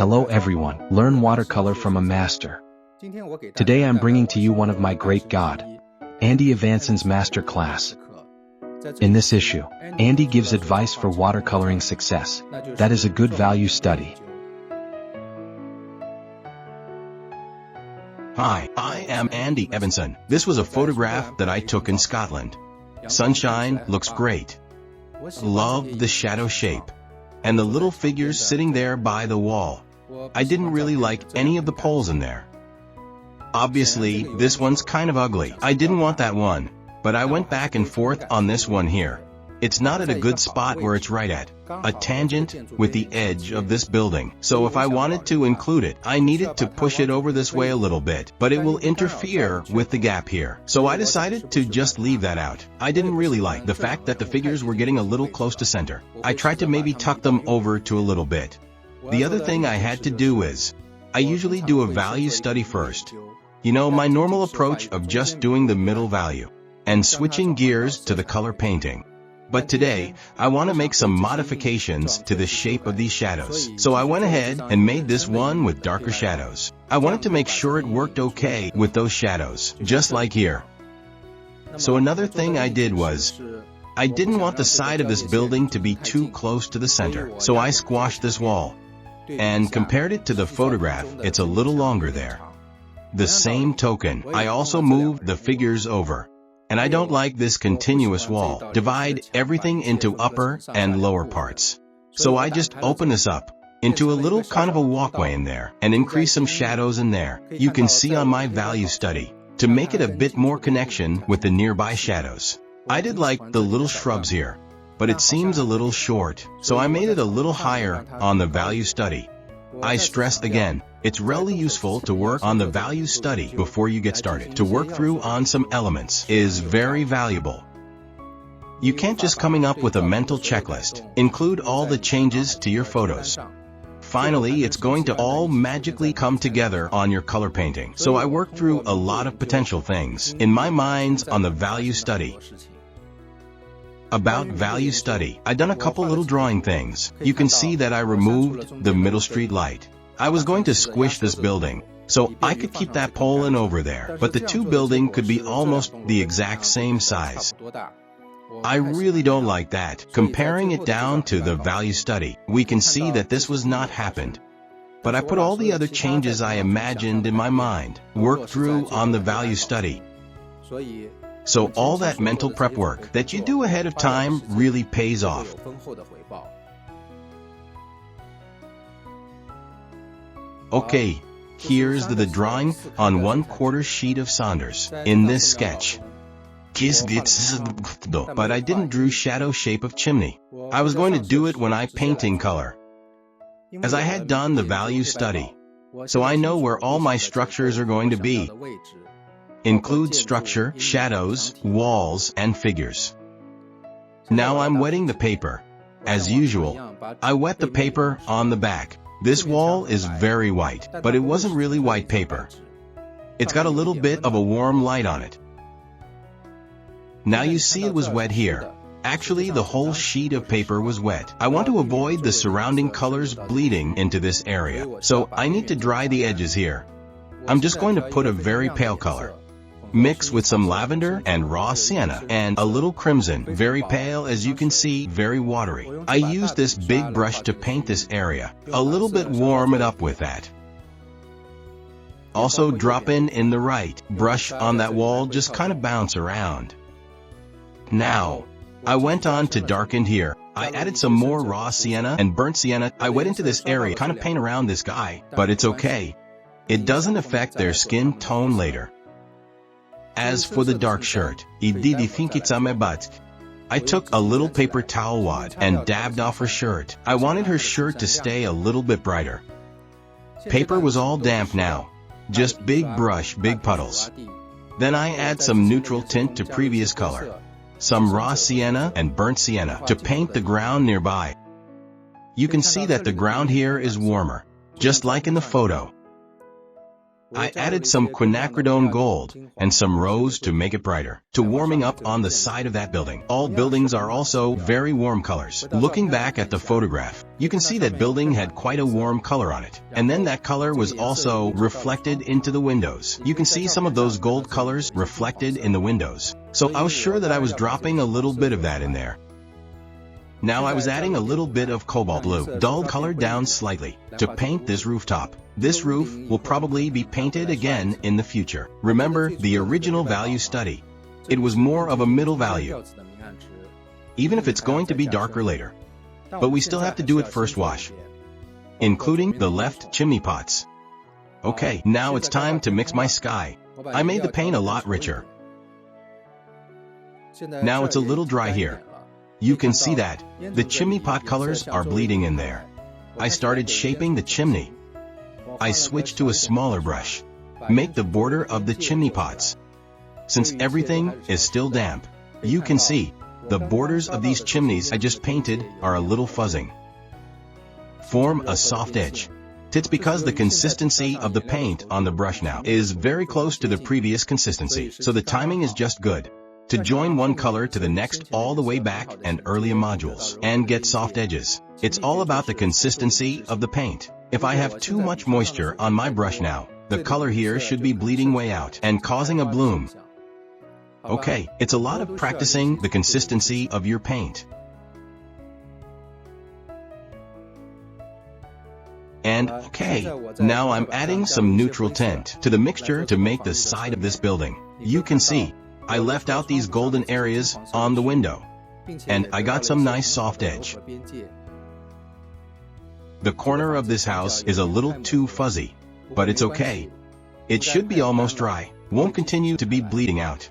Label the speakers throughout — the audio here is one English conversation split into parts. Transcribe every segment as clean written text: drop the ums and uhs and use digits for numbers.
Speaker 1: Hello everyone, learn watercolor from a master. Today I'm bringing to you one of my great God, Andy Evansen's master class. In this issue, Andy gives advice for watercoloring success. That is a good value study.
Speaker 2: Hi, I am Andy Evansen. This was a photograph that I took in Scotland. Sunshine looks great. Love the shadow shape. And the little figures sitting there by the wall. I didn't really like any of the poles in there. Obviously, this one's kind of ugly. I didn't want that one, but I went back and forth on this one here. It's not at a good spot where it's right at a tangent with the edge of this building. So if I wanted to include it, I needed to push it over this way a little bit, but it will interfere with the gap here. So I decided to just leave that out. I didn't really like the fact that the figures were getting a little close to center. I tried to maybe tuck them over to a little bit. The other thing I had to do is, I usually do a value study first. You know, my normal approach of just doing the middle value and switching gears to the color painting. But today, I want to make some modifications to the shape of these shadows. So I went ahead and made this one with darker shadows. I wanted to make sure it worked okay with those shadows, just like here. So another thing I did was, I didn't want the side of this building to be too close to the center. So I squashed this wall and compared it to the photograph. It's a little longer there. The same token, I also moved the figures over. And I don't like this continuous wall. Divide everything into upper and lower parts. So I just open this up into a little kind of a walkway in there and increase some shadows in there. You can see on my value study to make it a bit more connection with the nearby shadows. I did like the little shrubs here, but it seems a little short. So I made it a little higher on the value study. I stress again, it's really useful to work on the value study before you get started. To work through on some elements is very valuable. You can't just coming up with a mental checklist. Include all the changes to your photos. Finally, it's going to all magically come together on your color painting. So I worked through a lot of potential things in my mind on the value study. About value study, I done a couple little drawing things. You can see that I removed the middle street light. I was going to squish this building, so I could keep that pole in over there, but the two buildings could be almost the exact same size. I really don't like that. Comparing it down to the value study, we can see that this was not happened. But I put all the other changes I imagined in my mind, worked through on the value study. So all that mental prep work that you do ahead of time really pays off. Okay, here's the drawing on 1/4 sheet of Saunders in this sketch. But I didn't draw shadow shape of chimney. I was going to do it when I paint in color, as I had done the value study. So I know where all my structures are going to be. Include structure, shadows, walls, and figures. Now I'm wetting the paper. As usual, I wet the paper on the back. This wall is very white, but it wasn't really white paper. It's got a little bit of a warm light on it. Now you see it was wet here. Actually, the whole sheet of paper was wet. I want to avoid the surrounding colors bleeding into this area, so I need to dry the edges here. I'm just going to put a very pale color. Mix with some lavender and raw sienna and a little crimson, very pale as you can see, very watery. I used this big brush to paint this area, a little bit warm it up with that. Also drop in the right brush on that wall, just kind of bounce around. Now, I went on to darken here. I added some more raw sienna and burnt sienna. I went into this area, kind of paint around this guy, but it's okay. It doesn't affect their skin tone later. As for the dark shirt, I took a little paper towel wad and dabbed off her shirt. I wanted her shirt to stay a little bit brighter. Paper was all damp now, just big brush, big puddles. Then I add some neutral tint to previous color, some raw sienna and burnt sienna to paint the ground nearby. You can see that the ground here is warmer, just like in the photo. I added some quinacridone gold and some rose to make it brighter, to warming up on the side of that building. All buildings are also very warm colors. Looking back at the photograph, you can see that building had quite a warm color on it. And then that color was also reflected into the windows. You can see some of those gold colors reflected in the windows. So I was sure that I was dropping a little bit of that in there. Now I was adding a little bit of cobalt blue, dull colored down slightly, to paint this rooftop. This roof will probably be painted again in the future. Remember the original value study. It was more of a middle value, even if it's going to be darker later. But we still have to do it first wash, including the left chimney pots. Okay, now it's time to mix my sky. I made the paint a lot richer. Now it's a little dry here. You can see that the chimney pot colors are bleeding in there. I started shaping the chimney. I switched to a smaller brush. Make the border of the chimney pots. Since everything is still damp, you can see the borders of these chimneys I just painted are a little fuzzing. Form a soft edge. It's because the consistency of the paint on the brush now is very close to the previous consistency, so the timing is just good to join one color to the next all the way back and earlier modules and get soft edges. It's all about the consistency of the paint. If I have too much moisture on my brush now, the color here should be bleeding way out and causing a bloom. Okay, it's a lot of practicing the consistency of your paint. And okay, now I'm adding some neutral tint to the mixture to make the side of this building. You can see I left out these golden areas on the window, and I got some nice soft edge. The corner of this house is a little too fuzzy, but it's okay. It should be almost dry, won't continue to be bleeding out.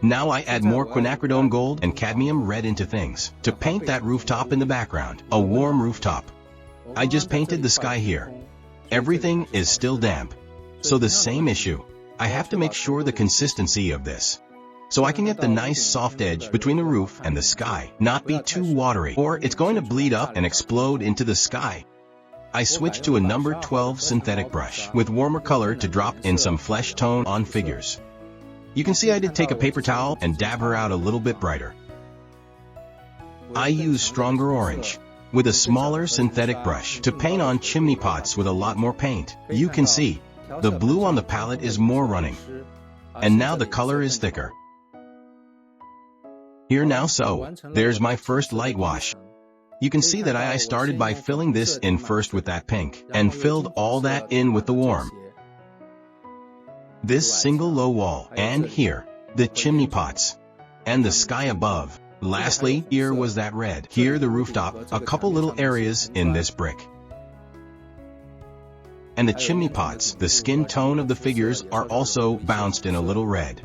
Speaker 2: Now I add more quinacridone gold and cadmium red into things to paint that rooftop in the background, a warm rooftop. I just painted the sky here. Everything is still damp, so the same issue. I have to make sure the consistency of this, so I can get the nice soft edge between the roof and the sky, not be too watery, or it's going to bleed up and explode into the sky. I switched to a number 12 synthetic brush with warmer color to drop in some flesh tone on figures. You can see I did take a paper towel and dab her out a little bit brighter. I use stronger orange with a smaller synthetic brush to paint on chimney pots with a lot more paint. You can see the blue on the palette is more running, and now the color is thicker. Here now, so there's my first light wash. You can see that I started by filling this in first with that pink, and filled all that in with the warm. This single low wall, and here, the chimney pots, and the sky above. Lastly, here was that red. Here the rooftop, a couple little areas in this brick. And the chimney pots, the skin tone of the figures are also bounced in a little red.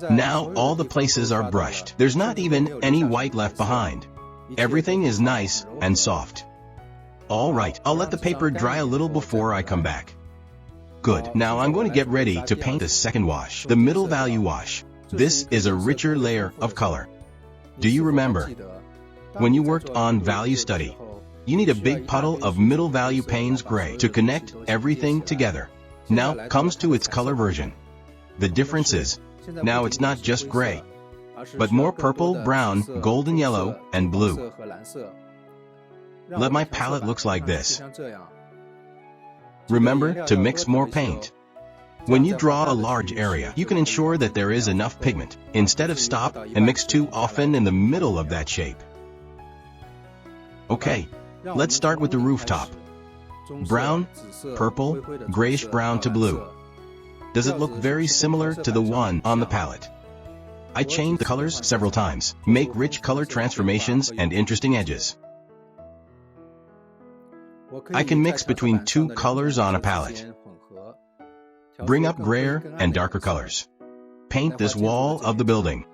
Speaker 2: Now all the places are brushed. There's not even any white left behind. Everything is nice and soft. Alright, I'll let the paper dry a little before I come back. Good, now I'm going to get ready to paint the second wash, the middle value wash. This is a richer layer of color. Do you remember when you worked on value study? You need a big puddle of middle value Payne's gray to connect everything together. Now comes to its color version. The difference is, now it's not just gray, but more purple, brown, golden yellow, and blue. Let my palette looks like this. Remember to mix more paint. When you draw a large area, you can ensure that there is enough pigment, instead of stop and mix too often in the middle of that shape. Okay, let's start with the rooftop. Brown, purple, grayish-brown to blue. Does it look very similar to the one on the palette? I changed the colors several times, make rich color transformations and interesting edges. I can mix between two colors on a palette. Bring up grayer and darker colors. Paint this wall of the building.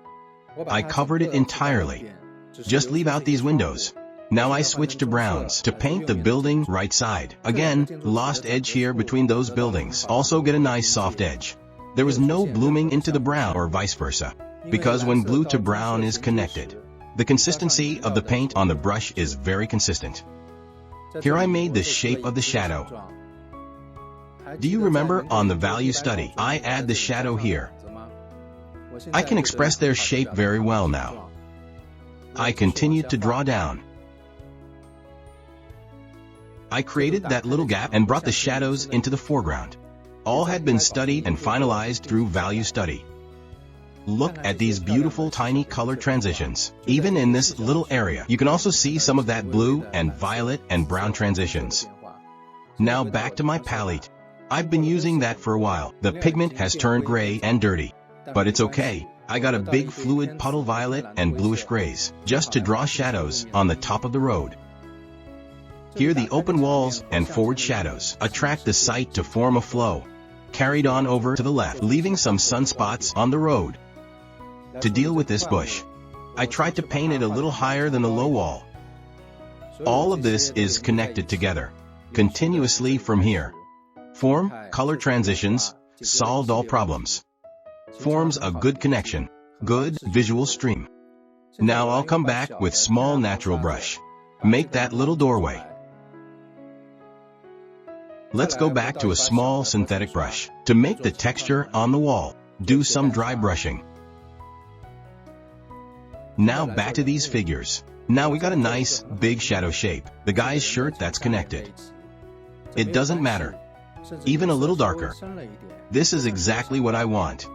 Speaker 2: I covered it entirely. Just leave out these windows. Now I switch to browns to paint the building right side. Again, lost edge here between those buildings. Also get a nice soft edge. There was no blooming into the brown or vice versa, because when blue to brown is connected, the consistency of the paint on the brush is very consistent. Here I made the shape of the shadow. Do you remember on the value study, I add the shadow here? I can express their shape very well now. I continued to draw down. I created that little gap and brought the shadows into the foreground. All had been studied and finalized through value study. Look at these beautiful tiny color transitions. Even in this little area, you can also see some of that blue and violet and brown transitions. Now back to my palette. I've been using that for a while. The pigment has turned gray and dirty. But it's okay. I got a big fluid puddle violet and bluish grays, just to draw shadows on the top of the road. Here the open walls and forward shadows attract the sight to form a flow, carried on over to the left, leaving some sunspots on the road. To deal with this bush, I tried to paint it a little higher than the low wall. All of this is connected together, continuously from here. Form, color transitions, solved all problems. Forms a good connection, good visual stream. Now I'll come back with small natural brush. Make that little doorway. Let's go back to a small synthetic brush. To make the texture on the wall, do some dry brushing. Now back to these figures. Now we got a nice, big shadow shape. The guy's shirt that's connected. It doesn't matter. Even a little darker. This is exactly what I want.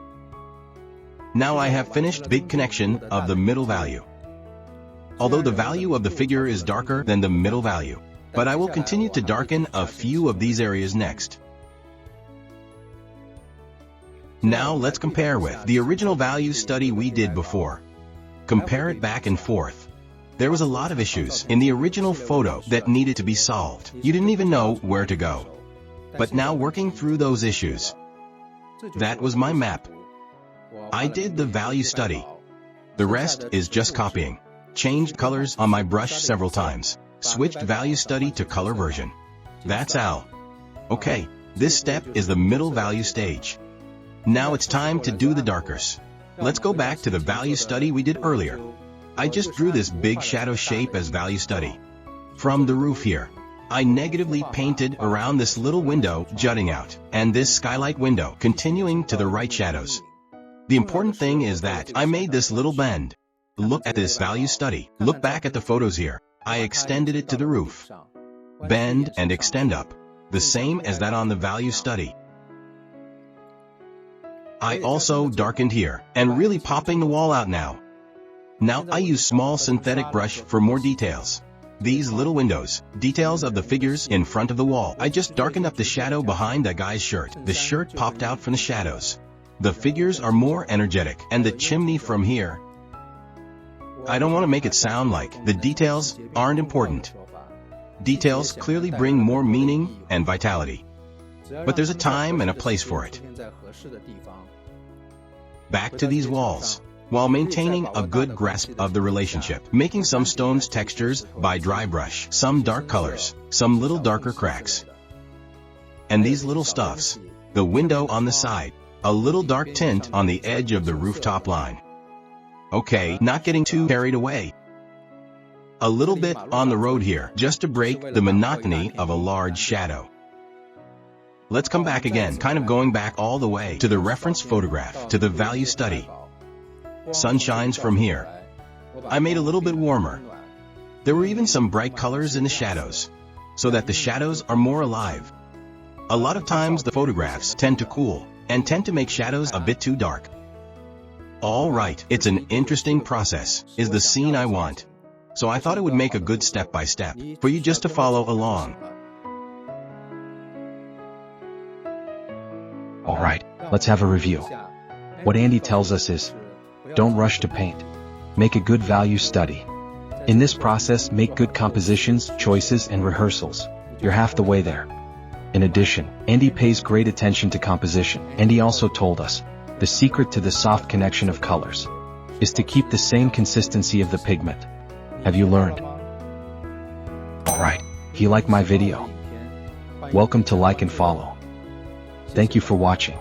Speaker 2: Now I have finished big connection of the middle value. Although the value of the figure is darker than the middle value, but I will continue to darken a few of these areas next. Now let's compare with the original value study we did before. Compare it back and forth. There was a lot of issues in the original photo that needed to be solved. You didn't even know where to go. But now working through those issues, that was my map. I did the value study. The rest is just copying. Changed colors on my brush several times. Switched value study to color version. That's all. Okay, this step is the middle value stage. Now it's time to do the darkers. Let's go back to the value study we did earlier. I just drew this big shadow shape as value study. From the roof here, I negatively painted around this little window jutting out, and this skylight window continuing to the right shadows. The important thing is that I made this little bend. Look at this value study. Look back at the photos here. I extended it to the roof. Bend and extend up. The same as that on the value study. I also darkened here, and really popping the wall out now. Now I use small synthetic brush for more details. These little windows, details of the figures in front of the wall. I just darkened up the shadow behind that guy's shirt. The shirt popped out from the shadows. The figures are more energetic, and the chimney from here. I don't want to make it sound like the details aren't important. Details clearly bring more meaning and vitality. But there's a time and a place for it. Back to these walls, while maintaining a good grasp of the relationship, making some stones textures by dry brush, some dark colors, some little darker cracks. And these little stuffs, the window on the side, a little dark tint on the edge of the rooftop line. Okay, not getting too carried away. A little bit on the road here, just to break the monotony of a large shadow. Let's come back again, kind of going back all the way to the reference photograph, to the value study. Sun shines from here. I made a little bit warmer. There were even some bright colors in the shadows, so that the shadows are more alive. A lot of times the photographs tend to cool, and tend to make shadows a bit too dark. All right, it's an interesting process, is the scene I want. So I thought it would make a good step-by-step for you just to follow along.
Speaker 1: All right, let's have a review. What Andy tells us is, don't rush to paint. Make a good value study. In this process, make good compositions, choices, and rehearsals. You're half the way there. In addition, Andy pays great attention to composition, and he also told us, the secret to the soft connection of colors is to keep the same consistency of the pigment. Have you learned? Alright, if you like my video, welcome to like and follow. Thank you for watching.